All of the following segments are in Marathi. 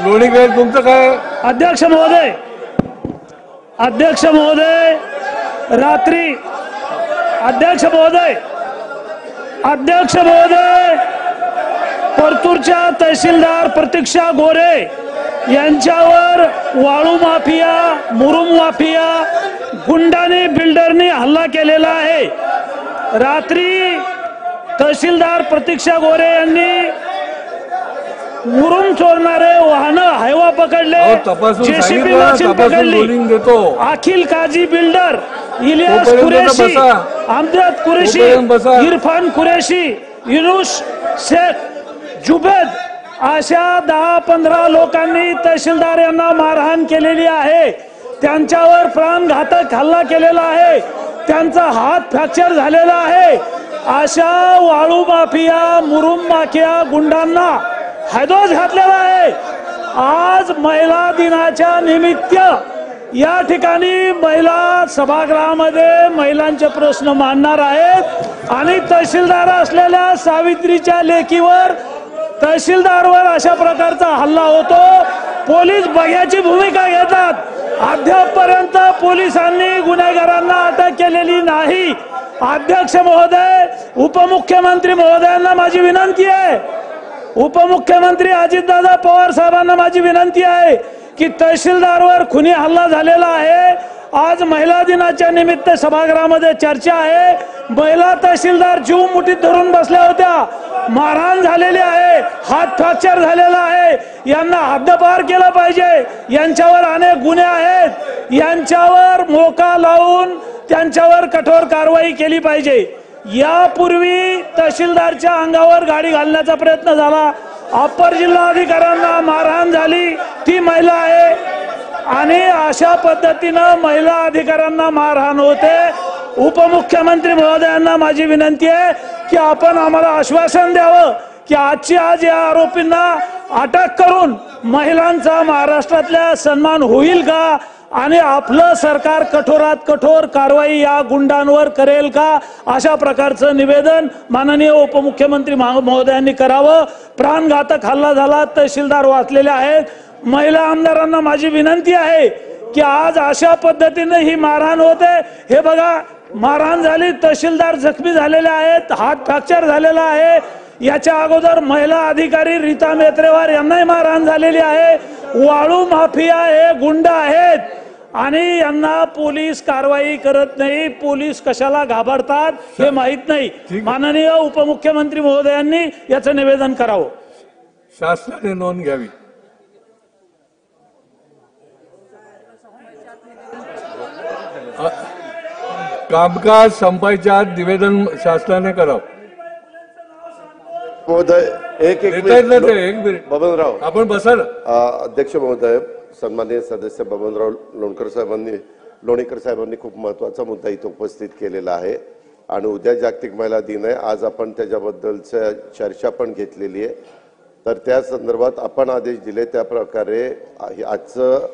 लोणीकर तुमचं काय? अध्यक्ष महोदय, रात्री अध्यक्ष महोदय परतूरच्या तहसीलदार प्रतीक्षा गोरे यांच्यावर वाळू माफिया, मुरुम माफिया, गुंडाने, बिल्डरने हल्ला केलेला आहे। रात्री तहसीलदार प्रतीक्षा गोरे यांनी मुरुम चोरणारे वाहन हायवा पकडले, जेसीबी मशीन पकडली। अखिल काजी बिल्डर, इलियास कुरेशी, अमजद कुरेशी, इरफान कुरेशी, युनुस शेख, जुबेद अशा 10-15 लोकांनी तहसीलदार यांना मारहाण केलेली आहे। त्यांच्यावर प्राणघातक हल्ला केलेला आहे, त्यांचा हात फ्रॅक्चर झालेला आहे। अशा वाळू माफिया, मुरुम माफिया, गुंडांना हैदोस घातलेला आहे। आज महिला दिनाच्या निमित्त या ठिकाणी महिला सभागृहामध्ये महिलांचे प्रश्न मांडणार आहेत आणि तहसीलदार असलेल्या सावित्रीच्या लेकीवर, तहसीलदारवर अशा प्रकारचा हल्ला होतो। पोलीस बघ्याची भूमिका घेतात। अद्यापपर्यंत पोलिसांनी गुन्हेगारांना अटक केलेली नाही। अध्यक्ष महोदय, उपमुख्यमंत्री महोदयांना माझी विनंती आहे, उपमुख्यमंत्री अजितदादा पवार साहेबांना माझी विनंती आहे की तहसीलदारवर खुनी हल्ला झालेला आहे। आज महिला दिनाच्या निमित्त सभागृहामध्ये चर्चा आहे। महिला तहसीलदार जीव मुठीत धरून बसल्या होत्या, मारहाण झालेली आहे, हात फ्रॅक्चर झालेला आहे। यांना हद्दपार केलं पाहिजे। यांच्यावर अनेक गुन्हे आहेत, यांच्यावर मोका लावून त्यांच्यावर कठोर कारवाई केली पाहिजे। यापूर्वी तहसीलदारच्या अंगावर गाडी घालण्याचा प्रयत्न झाला, अप्पर जिल्हाधिकाऱ्यांना मारहाण झाली, ती महिला आहे आणि अशा पद्धतीनं महिला अधिकाऱ्यांना मारहाण होते। उपमुख्यमंत्री महोदयांना माझी विनंती आहे की आपण आम्हाला आश्वासन द्यावं की आजची आज या आरोपींना अटक करून महिलांचा महाराष्ट्रातल्या सन्मान होईल का आणि आपलं सरकार कठोरात कठोर कारवाई या गुंडांवर करेल का, अशा प्रकारचं निवेदन माननीय उपमुख्यमंत्री महोदयांनी करावं। प्राणघातक हल्ला झाला, तहसीलदार वाचलेले आहेत। महिला आमदारांना माझी विनंती आहे की आज अशा पद्धतीने ही मारहाण होते। हे बघा, मारहाण झाली, तहसीलदार जखमी झालेले आहेत, हात फ्रॅक्चर झालेला आहे। याच्या अगोदर महिला अधिकारी रीता मेत्रेवार यांनाही मारहाण झालेली आहे। वाळू माफिया हे गुंड आहेत आणि यांना पोलीस कारवाई करत नाही। पोलीस कशाला घाबरतात हे माहित नाही। माननीय उपमुख्यमंत्री महोदयांनी याचं निवेदन करावं, शासनाने नोंद घ्यावी। कामकाज संपायच्या आत निवेदन शासनाने करावं। महोदय, एक मिनिट बबनराव, आपण बसाल। अध्यक्ष महोदय, सन्माननीय सदस्य बबनराव लोणीकर साहेबांनी खूप महत्वाचा मुद्दा इथे उपस्थित केलेला आहे आणि उद्या जागतिक महिला दिन आहे। आज आपण त्याच्याबद्दलच्या चर्चा पण घेतलेली आहे। तर त्या संदर्भात आपण आदेश दिले त्या प्रकारे आजचं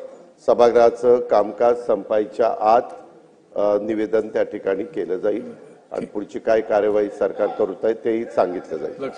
सभागृहाचं कामकाज संपायच्या आत निवेदन त्या ठिकाणी केलं जाईल आणि पुढची काय कार्यवाही सरकार करत आहे तेही सांगितलं जाईल।